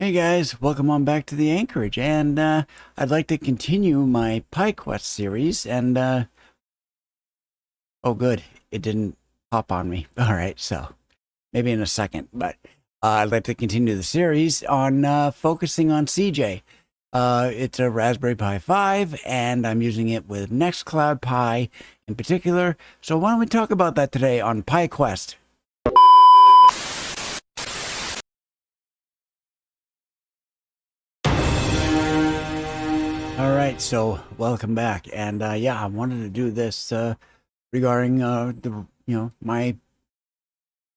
Hey guys, welcome on back to the Anchorage, and I'd like to continue my PIQuest series, and oh good, it didn't pop on me. All right, so maybe in a second, but I'd like to continue the series on focusing on CJ. It's a Raspberry Pi 5, and I'm using it with Nextcloud Pi in particular, so why don't we talk about that today on PIQuest? All right, so welcome back, and yeah, I wanted to do this regarding my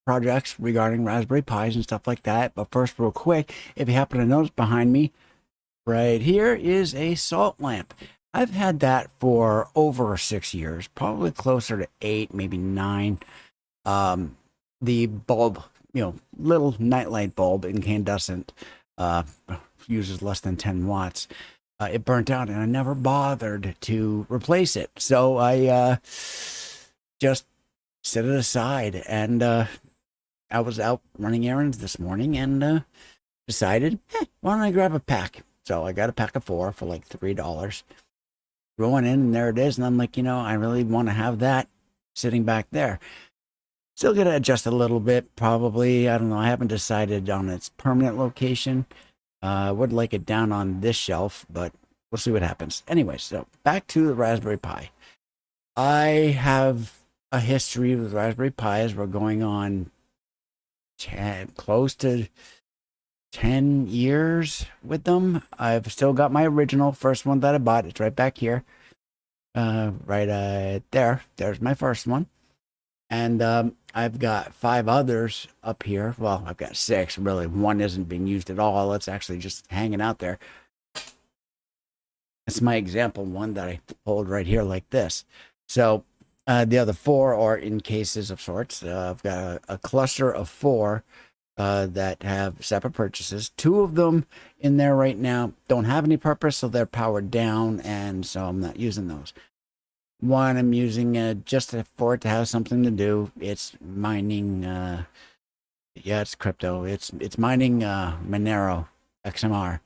projects regarding Raspberry Pis and stuff like that. But first, real quick, if you happen to notice behind me, right here is a salt lamp. I've had that for over 6 years, probably closer to 8, maybe 9. The bulb, little nightlight bulb, incandescent, uh, uses less than 10 watts. It burnt out, and I never bothered to replace it. So I just set it aside, and I was out running errands this morning and decided, why don't I grab a pack? So I got a pack of 4 for like $3. Going in, and there it is. And I'm like, I really want to have that sitting back there. Still going to adjust a little bit, probably. I don't know. I haven't decided on its permanent location. I would like it down on this shelf, but we'll see what happens. Anyway, so back to the Raspberry Pi. I have a history with Raspberry Pis. We're going on close to 10 years with them. I've still got my original first one that I bought. It's right back here. There. There's my first one. And I've got 5 others up here. Well, I've got 6, really. One isn't being used at all. It's actually just hanging out there. It's my example one that I hold right here like this. So the other 4 are in cases of sorts. I've got a cluster of 4 that have separate purchases. 2 of them in there right now don't have any purpose, so they're powered down, and so I'm not using those. One I'm using just for it to have something to do. It's mining. Yeah, it's crypto. It's mining Monero XMR,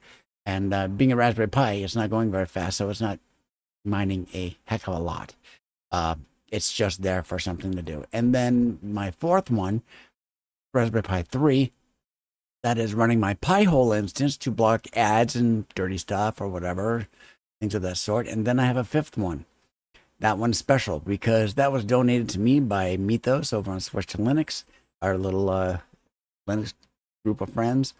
and being a Raspberry Pi, it's not going very fast, so it's not mining a heck of a lot. It's just there for something to do. And then my 4th one, Raspberry Pi 3, that is running my Pi-hole instance to block ads and dirty stuff or whatever, things of that sort. And then I have a 5th one. That one's special because that was donated to me by Mythos over on Switch to Linux, our little Linux group of friends.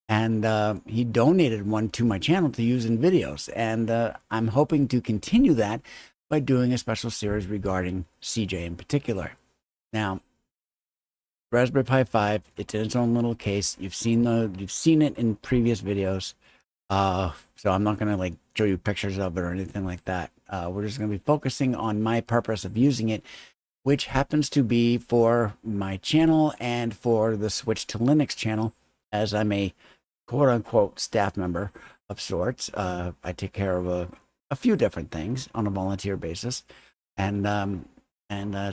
And he donated one to my channel to use in videos. And I'm hoping to continue that by doing a special series regarding CJ in particular. Now, Raspberry Pi 5, it's in its own little case. You've seen it in previous videos. So I'm not gonna like show you pictures of it or anything like that. We're just gonna be focusing on my purpose of using it, which happens to be for my channel and for the Switch to Linux channel, as I'm a quote-unquote staff member of sorts. I take care of a few different things on a volunteer basis, and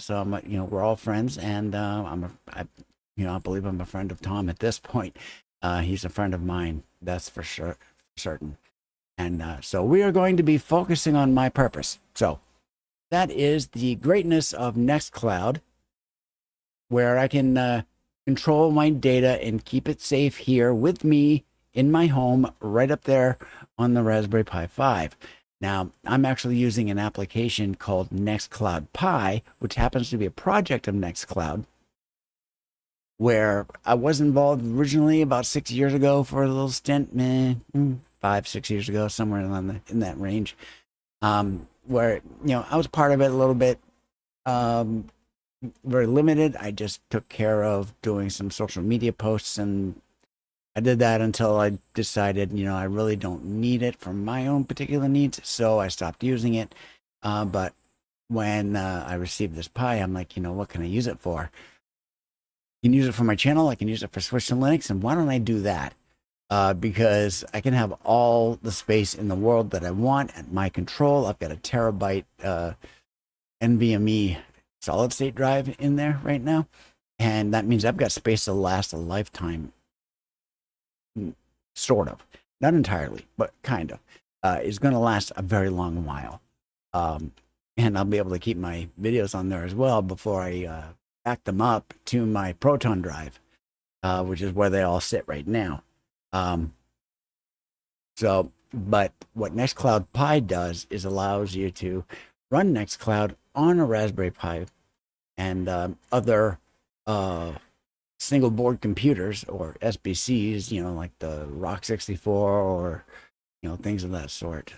so I'm, we're all friends, and I believe I'm a friend of Tom at this point. He's a friend of mine, that's for sure, certain. And so we are going to be focusing on my purpose. So that is the greatness of Nextcloud, where I can control my data and keep it safe here with me in my home, right up there on the Raspberry Pi 5. Now, I'm actually using an application called Nextcloud Pi, which happens to be a project of Nextcloud, where I was involved originally about 6 years ago for a little stint, 5-6 years ago, somewhere in that range, where I was part of it a little bit, very limited. I just took care of doing some social media posts, and I did that until I decided, I really don't need it for my own particular needs, so I stopped using it. But when I received this Pi, I'm like, what can I use it for? I can use it for my channel, I can use it for Switch to Linux, and why don't I do that? Because I can have all the space in the world that I want at my control. I've got a terabyte NVMe solid state drive in there right now, and that means I've got space to last a lifetime. sort of, not entirely, but kind of, is going to last a very long while. And I'll be able to keep my videos on there as well before I back them up to my Proton drive, which is where they all sit right now. But what Nextcloud Pi does is allows you to run Nextcloud on a Raspberry Pi and other single board computers or SBCs, like the Rock 64 or things of that sort.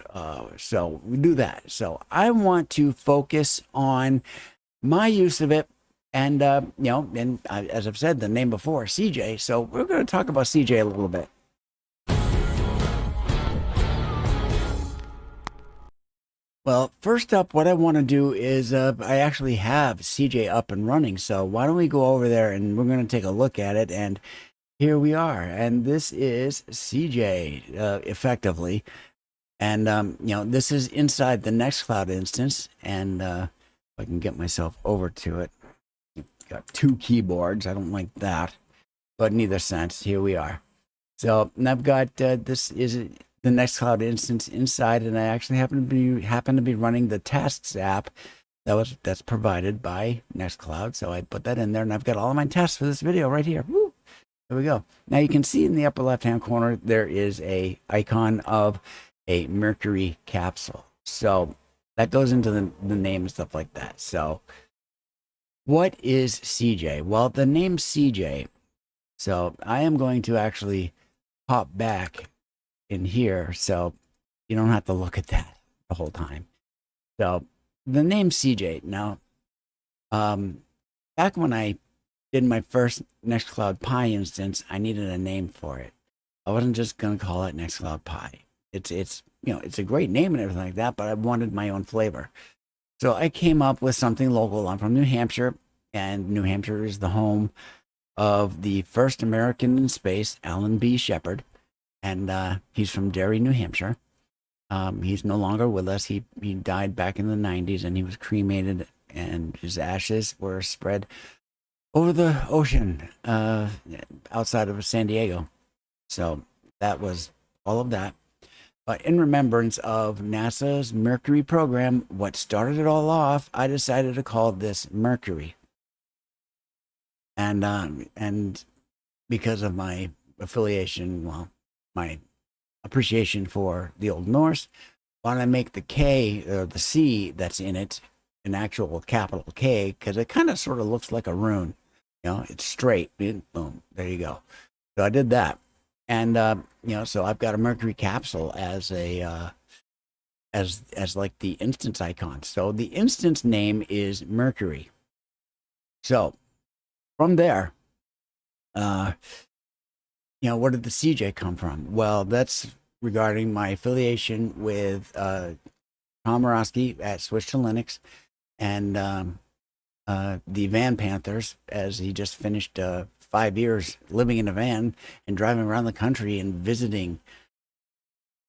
So we do that. So I want to focus on my use of it, and as I've said, the name before, CJ. So we're going to talk about CJ a little bit. Well, first up, what I want to do is I actually have CJ up and running. So why don't we go over there and we're going to take a look at it. And here we are. And this is CJ effectively. And, this is inside the Nextcloud instance. And if I can get myself over to it, got two keyboards. I don't like that, but in either sense, here we are. So and I've got this is the Nextcloud instance inside, and I actually happen to be running the tests app that's provided by Nextcloud. So I put that in there, and I've got all of my tests for this video right here. Woo! There we go. Now you can see in the upper left-hand corner there is a icon of a Mercury capsule. So that goes into the name and stuff like that. So what is CJ? Well, the name CJ. So I am going to actually pop back in here so you don't have to look at that the whole time. So the name CJ. Now, back when I did my first Nextcloud Pi instance, I needed a name for it. I wasn't just going to call it Nextcloud Pi. It's it's a great name and everything like that, but I wanted my own flavor. So I came up with something local. I'm from New Hampshire, and New Hampshire is the home of the first American in space, Alan B. Shepard. And he's from Derry, New Hampshire. He's no longer with us. He died back in the 90s, and he was cremated, and his ashes were spread over the ocean outside of San Diego. So that was all of that. But in remembrance of NASA's Mercury program, what started it all off, I decided to call this Mercury. And because of my affiliation, my appreciation for the Old Norse, why don't I make the K or the C that's in it an actual capital K, because it kind of sort of looks like a rune. It's straight. Boom. There you go. So I did that. And so I've got a Mercury capsule as a as like the instance icon. So the instance name is Mercury. So from there, where did the CJ come from? Well, that's regarding my affiliation with Tom Morosky at Switch to Linux and the Van Panthers, as he just finished 5 years living in a van and driving around the country and visiting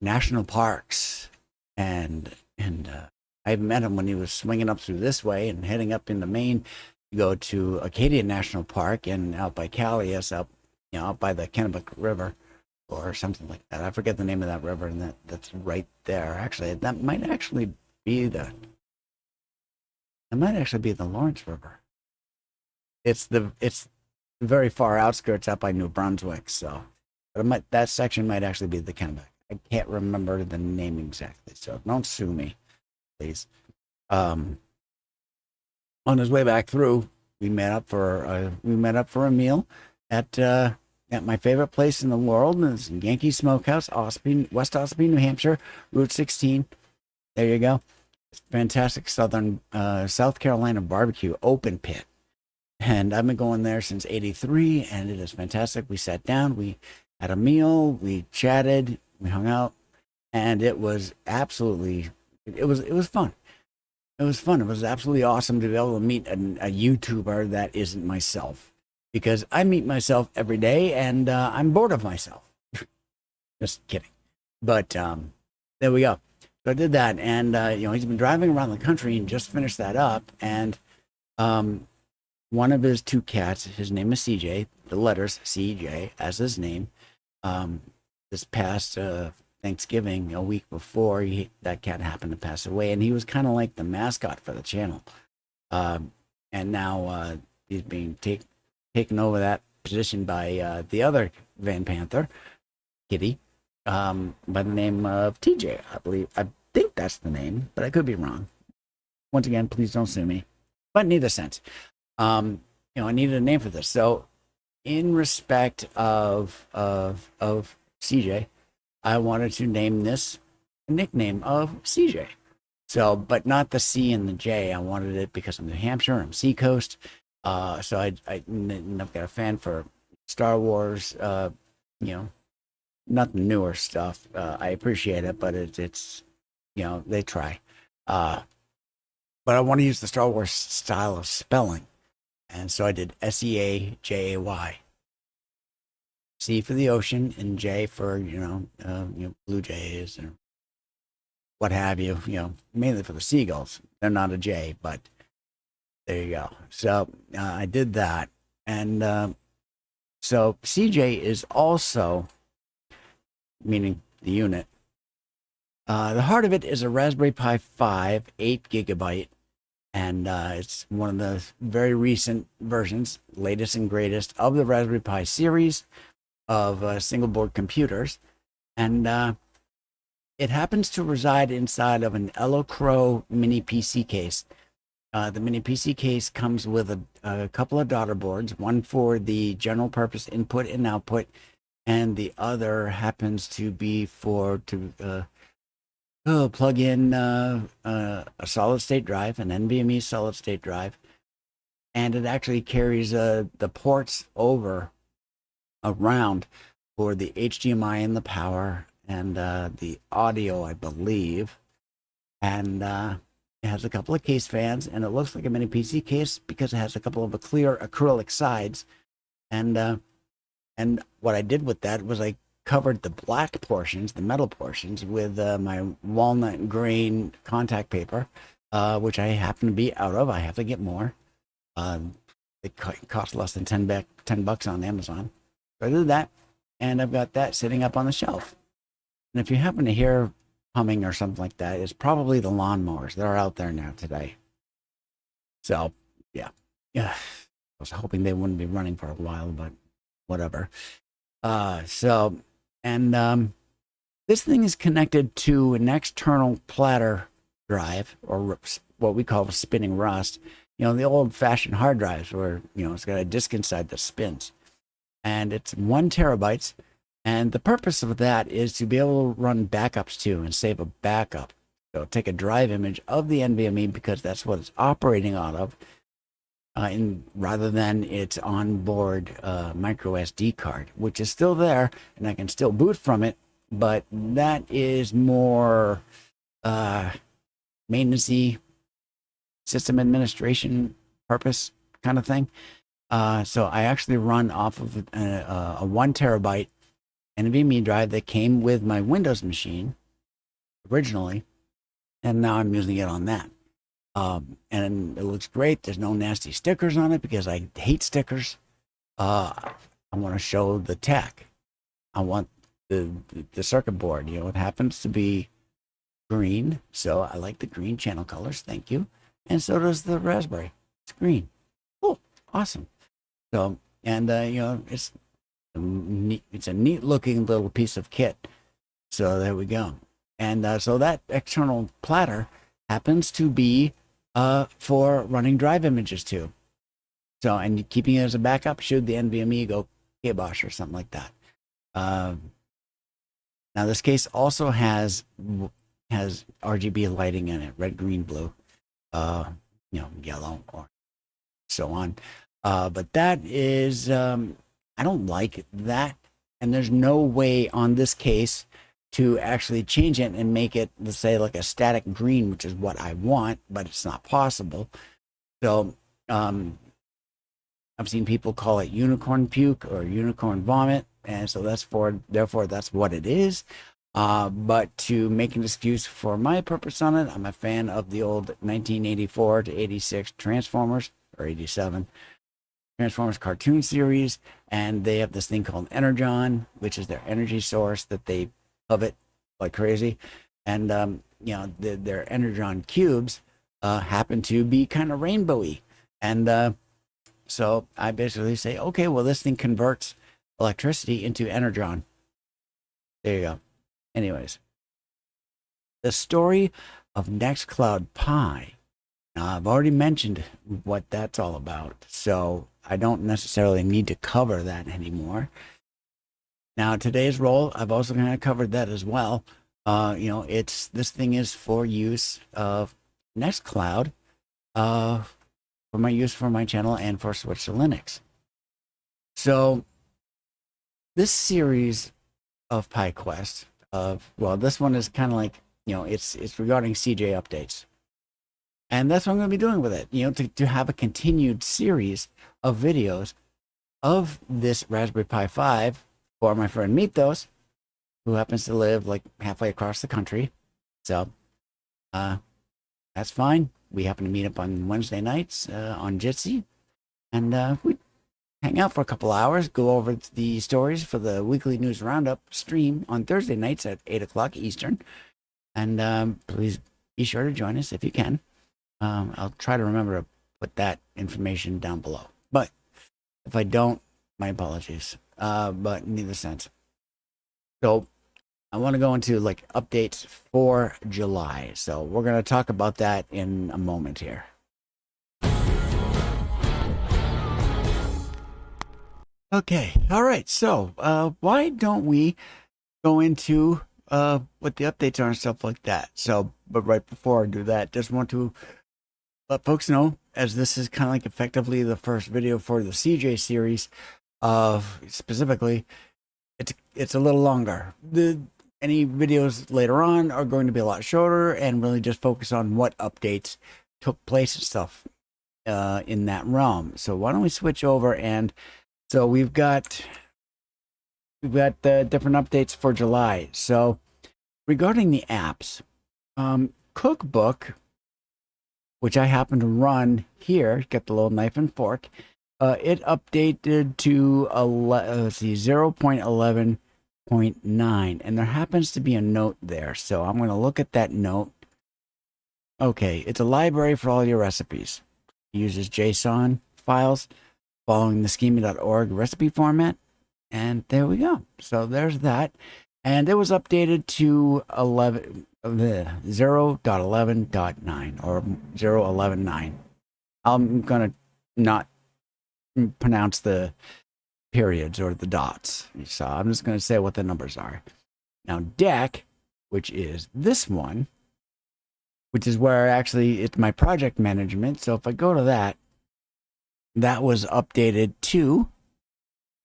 national parks. And I met him when he was swinging up through this way and heading up into Maine to go to Acadia National Park and out by Callias, out by the Kennebec River or something like that. I forget the name of that river, and that's right there. Actually, that might actually be the Lawrence River. It's the very far outskirts out by New Brunswick. So, but that section might actually be the Kennebec. I can't remember the name exactly, so don't sue me, please. On his way back through, we met up for a meal at my favorite place in the world, and it's Yankee Smokehouse, West Ossipee, New Hampshire, Route 16. There you go. It's fantastic South Carolina barbecue, open pit. And I've been going there since '83, and it is fantastic. We sat down, we had a meal, we chatted, we hung out, and it was absolutely, it was fun. It was fun. It was absolutely awesome to be able to meet a YouTuber that isn't myself, because I meet myself every day, and I'm bored of myself. Just kidding. But there we go. So I did that, and he's been driving around the country and just finished that up, and one of his two cats, his name is CJ, the letters CJ as his name, this past Thanksgiving, a week before, that cat happened to pass away, and he was kind of like the mascot for the channel. And now he's being taken over that position by the other Van Panther, Kitty, by the name of TJ, I believe. I think that's the name, but I could be wrong. Once again, please don't sue me. But in either sense, I needed a name for this. So, in respect of CJ, I wanted to name this a nickname of CJ. So, but not the C and the J. I wanted it because I'm New Hampshire. I'm Seacoast. So I've got a fan for Star Wars. Not the newer stuff. I appreciate it, but it's they try. But I want to use the Star Wars style of spelling, and so I did SEAJAY. C for the ocean and J for blue jays or what have you. Mainly for the seagulls. They're not a J, but there you go. So I did that, and so CJ is also, meaning the unit. The heart of it is a Raspberry Pi 5, 8 gigabyte, and it's one of the very recent versions, latest and greatest of the Raspberry Pi series of single board computers, and it happens to reside inside of an EloCrow mini PC case. The mini PC case comes with a couple of daughter boards, one for the general purpose input and output, and the other happens to be to plug in a solid state drive, an NVMe solid state drive, and it actually carries the ports over around for the HDMI and the power and the audio, I believe, and it has a couple of case fans, and it looks like a mini PC case because it has a couple of clear acrylic sides, and what I did with that was I covered the black portions, the metal portions, with my walnut grain contact paper, which I happen to be out of. I have to get more. It cost less than $10 on Amazon. So I did that, and I've got that sitting up on the shelf. And if you happen to hear humming or something like that, it's probably the lawnmowers. They're out there now today. So, yeah. I was hoping they wouldn't be running for a while, but whatever. This thing is connected to an external platter drive, or what we call spinning rust. The old-fashioned hard drives where, it's got a disk inside that spins. And it's 1 terabyte. And the purpose of that is to be able to run backups too and save a backup. So take a drive image of the NVMe because that's what it's operating out of, rather than its onboard micro SD card, which is still there and I can still boot from it, but that is more maintenance-y, system administration purpose kind of thing. So I actually run off of a 1 terabyte NVMe drive that came with my Windows machine originally, and now I'm using it on that. And it looks great. There's no nasty stickers on it because I hate stickers. I want to show the tech. I want the circuit board. It happens to be green, so I like the green channel colors. Thank you. And so does the Raspberry. It's green. Oh, awesome. So, and it's a neat looking little piece of kit. So there we go. And so that external platter happens to be for running drive images too. So, and keeping it as a backup should the NVMe go kibosh or something like that. Now this case also has RGB lighting in it, red, green, blue, yellow, or so on. But that is, I don't like that. And there's no way on this case to actually change it and make it, let's say, like a static green, which is what I want, but it's not possible. So I've seen people call it unicorn puke or unicorn vomit, and so therefore that's what it is. But to make an excuse for my purpose on it, I'm a fan of the old 1984 to 86 Transformers, or 87, Transformers cartoon series, and they have this thing called Energon, which is their energy source that they covet like crazy. And their Energon cubes happen to be kind of rainbowy. And so I basically say, okay, well, this thing converts electricity into Energon. There you go. Anyways, the story of Nextcloud Pi. Now, I've already mentioned what that's all about, so I don't necessarily need to cover that anymore. Now, today's role, I've also kind of covered that as well. This thing is for use of Nextcloud, for my use for my channel and for Switch to Linux. So, this series of PIQuest, this one is kind of like, it's regarding CJ updates. And that's what I'm going to be doing with it, to have a continued series of videos of this Raspberry Pi 5 for my friend Mythos, who happens to live like halfway across the country. So, that's fine. We happen to meet up on Wednesday nights on Jitsi, and we hang out for a couple hours, go over the stories for the weekly news roundup stream on Thursday nights at 8 o'clock Eastern. And please be sure to join us if you can. I'll try to remember to put that information down below. But if I don't, my apologies. But neither sense. So I want to go into like updates for July. So we're going to talk about that in a moment here. Okay. All right. So why don't we go into what the updates are and stuff like that? So, but right before I do that, just want to let folks know, as this is kind of like effectively the first video for the CJ series, specifically, it's a little longer. Any videos later on are going to be a lot shorter and really just focus on what updates took place and stuff in that realm. So why don't we switch over, and so we've got the different updates for July. So regarding the apps, Cookbook, which I happen to run here, get the little knife and fork, it updated to 0.11.9, and there happens to be a note there. So I'm going to look at that note. Okay, it's a library for all your recipes. It uses JSON files following the schema.org recipe format. And there we go. So there's that. And it was updated to 0.11.9 or 0.11.9. I'm going to not pronounce the periods or the dots. So I'm just going to say what the numbers are. Now, deck, which is this one, which is where actually it's my project management. So if I go to that, that was updated to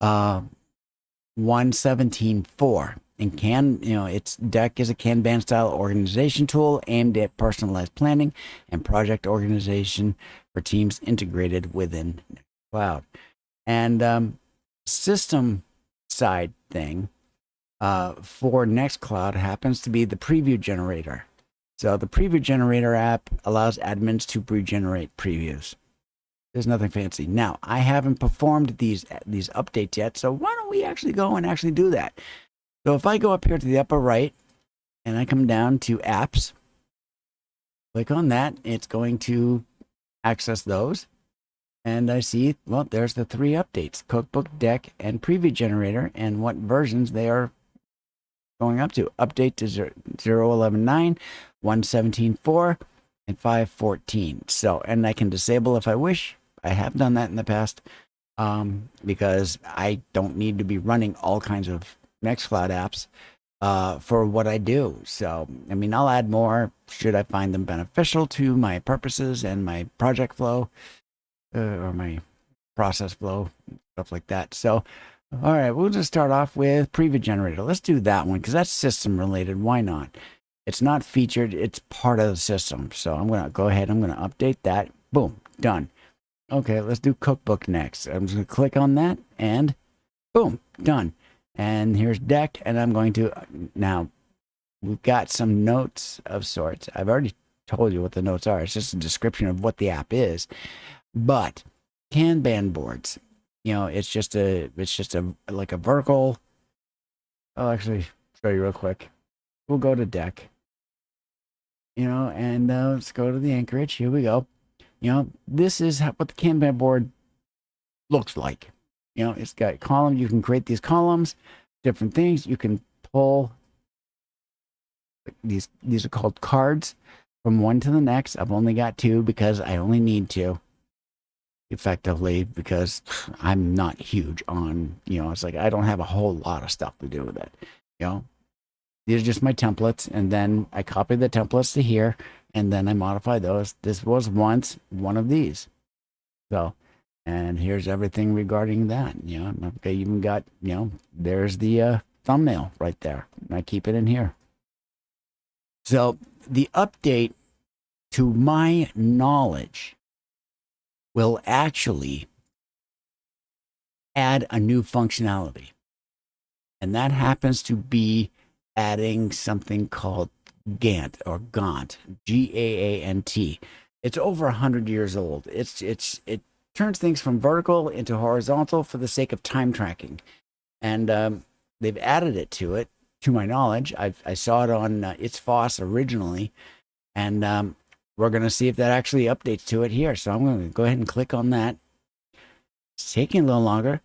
1.17.4. And its deck is a Kanban style organization tool aimed at personalized planning and project organization for teams integrated within Nextcloud. And system side thing for Nextcloud happens to be the preview generator. So the preview generator app allows admins to pre-generate previews. There's nothing fancy. Now, I haven't performed these updates yet, so why don't we actually go and actually do that? So if I go up here to the upper right and I come down to apps, click on that, it's going to access those. And I see, well, there's the 3 updates: Cookbook, Deck, and Preview Generator, and what versions they are going up to. Update to 0.11.9, 1.17.4, and 5.14. So, and I can disable if I wish. I have done that in the past because I don't need to be running all kinds of Nextcloud apps for what I do. So, I mean, I'll add more should I find them beneficial to my purposes and my project flow or my process flow, stuff like that. So, all right, we'll just start off with Preview Generator. Let's do that one because that's system related. Why not? It's not featured. It's part of the system. So I'm going to go ahead. I'm going to update that. Boom, done. Okay, let's do Cookbook next. I'm just going to click on that and boom, done. And here's Deck, and I'm going to, now, we've got some notes of sorts. I've already told you what the notes are. It's just a description of what the app is. But Kanban boards. it's just a like a vertical. I'll actually show you real quick. We'll go to deck, and let's go to the anchorage. Here we go. This is what the Kanban board looks like. It's got columns. You can create these columns, different things. You can pull these are called cards from one to the next. I've only got two because I only need two effectively because I'm not huge on, it's like I don't have a whole lot of stuff to do with it. These are just my templates, and then I copy the templates to here, and then I modify those. This was once one of these. So, and here's everything regarding that. I even got, there's the thumbnail right there. I keep it in here. So the update, to my knowledge, will actually add a new functionality. And that happens to be adding something called Gantt or Gaunt, Gaant. It's over 100 years old. It turns things from vertical into horizontal for the sake of time tracking. And they've added it to it, to my knowledge. I saw it on It's Foss originally, and we're going to see if that actually updates to it here. So I'm going to go ahead and click on that. It's taking a little longer.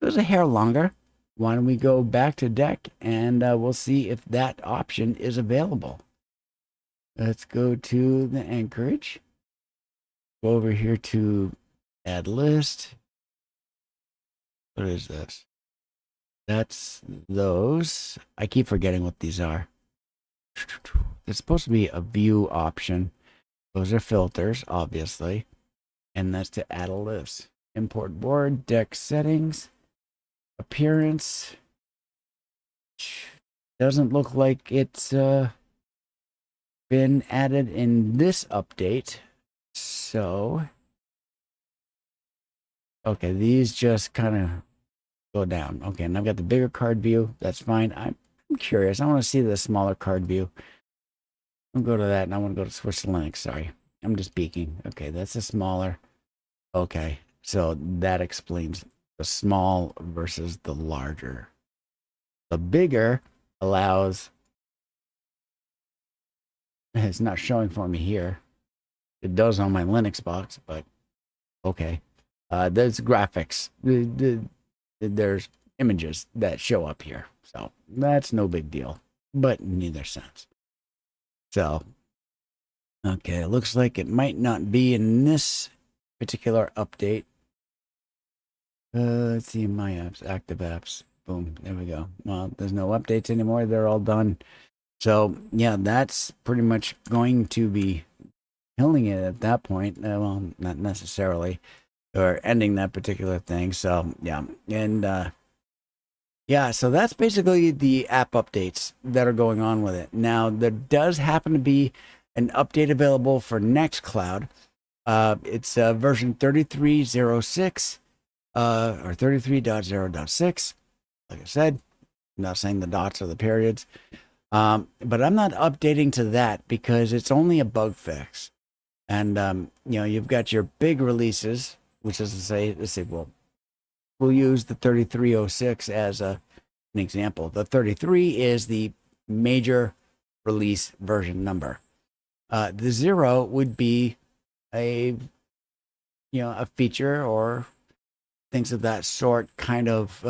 It was a hair longer. Why don't we go back to deck, and we'll see if that option is available. Let's go to the anchorage. Go over here to add list. What is this? That's those. I keep forgetting what these are. There's supposed to be a view option. Those are filters, obviously. And that's to add a list. Import board, deck settings, appearance. Doesn't look like it's been added in this update. So, okay, these just kind of go down. Okay, and I've got the bigger card view. That's fine. I'm curious. I want to see the smaller card view. I'll go to that, and I want to go to switch to Linux. Sorry, I'm just peeking. Okay, that's a smaller. Okay, so that explains the small versus the larger. The bigger allows. It's not showing for me here. It does on my Linux box, but okay. There's graphics. There's images that show up here. So that's no big deal, but in neither sense. So, okay, it looks like it might not be in this particular update. Let's see, my apps, active apps. Boom, there we go. Well, there's no updates anymore. They're all done. So, yeah, that's pretty much going to be killing it at that point. Well, not necessarily, or ending that particular thing. So, yeah, and yeah, so that's basically the app updates that are going on with it. Now, there does happen to be an update available for Nextcloud. It's version 3306 or 33.0.6. Like I said, I'm not saying the dots or the periods. But I'm not updating to that because it's only a bug fix. And, you've got your big releases, which is to say, we'll use the 3306 as an example. The 33 is the major release version number. The 0 would be a feature or things of that sort, kind of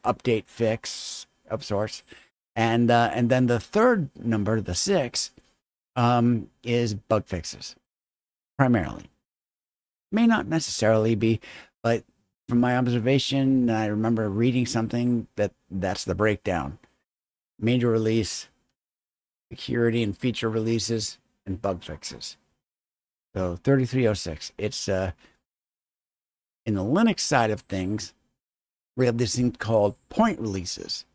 update fix of sorts. And then the third number, the 6, is bug fixes, primarily. May not necessarily be, but from my observation, I remember reading something that's the breakdown. Major release, security and feature releases, and bug fixes. So 3306. It's in the Linux side of things, we have this thing called point releases.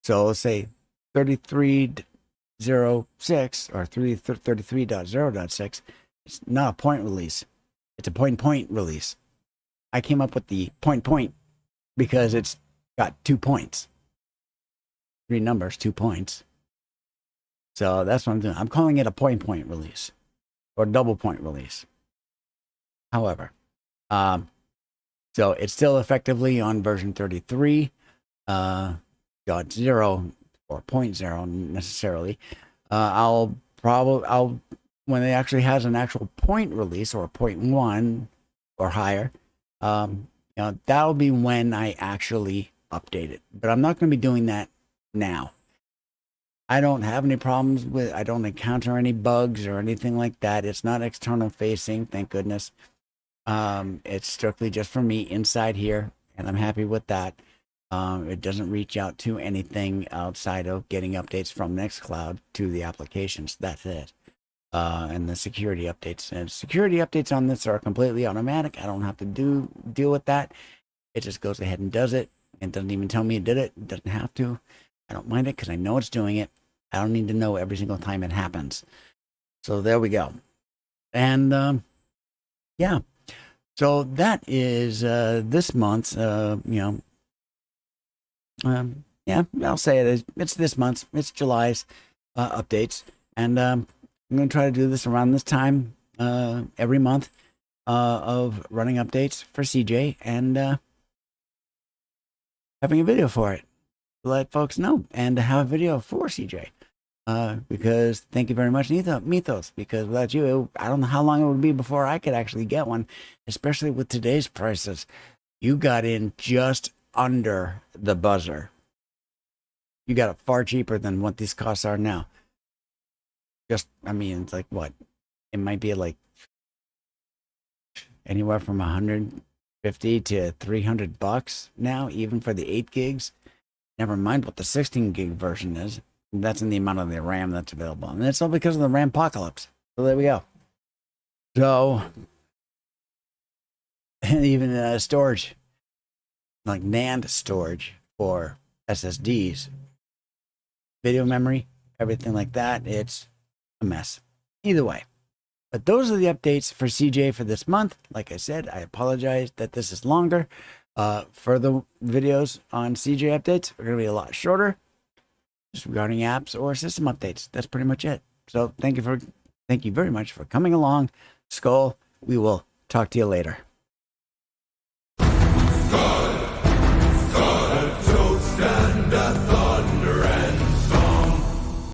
So let's say 3306 or 33.0.6. It's not a point release. It's a point release. I came up with the point because it's got 2 points. 3 numbers, 2 points. So that's what I'm doing. I'm calling it a point release or double point release. However, So it's still effectively on version 33, dot 0 or point 0 necessarily. I'll when it actually has an actual point release or 0.1 or higher, that'll be when I actually update it. But I'm not going to be doing that now. I don't have any problems with, I don't encounter any bugs or anything like that. It's not external facing, thank goodness. It's strictly just for me inside here, and I'm happy with that. It doesn't reach out to anything outside of getting updates from Nextcloud to the applications. That's it. And the security updates. And security updates on this are completely automatic. I don't have to deal with that. It just goes ahead and does it. It doesn't even tell me it did it. It doesn't have to. I don't mind it because I know it's doing it. I don't need to know every single time it happens. So there we go. And yeah. So that is this month's, yeah, I'll say it is. It's this month's. It's July's updates. And I'm going to try to do this around this time every month of running updates for CJ and having a video for it to let folks know and to have a video for CJ. Because thank you very much, Mythos, because without you, I don't know how long it would be before I could actually get one, especially with today's prices. You got in just under the buzzer. You got it far cheaper than what these costs are now. Just, I mean, it's like what? It might be like anywhere from 150 to 300 bucks now, even for the 8 gigs. Never mind what the 16 gig version is. That's in the amount of the RAM that's available. And it's all because of the RAM apocalypse. So there we go. So, and even storage, like NAND storage for SSDs, video memory, everything like that, it's a mess. Either way. But those are the updates for CJ for this month. Like I said, I apologize that this is longer. Further videos on CJ updates are going to be a lot shorter. Just regarding apps or system updates. That's pretty much it. So thank you very much for coming along. Skál. We will talk to you later.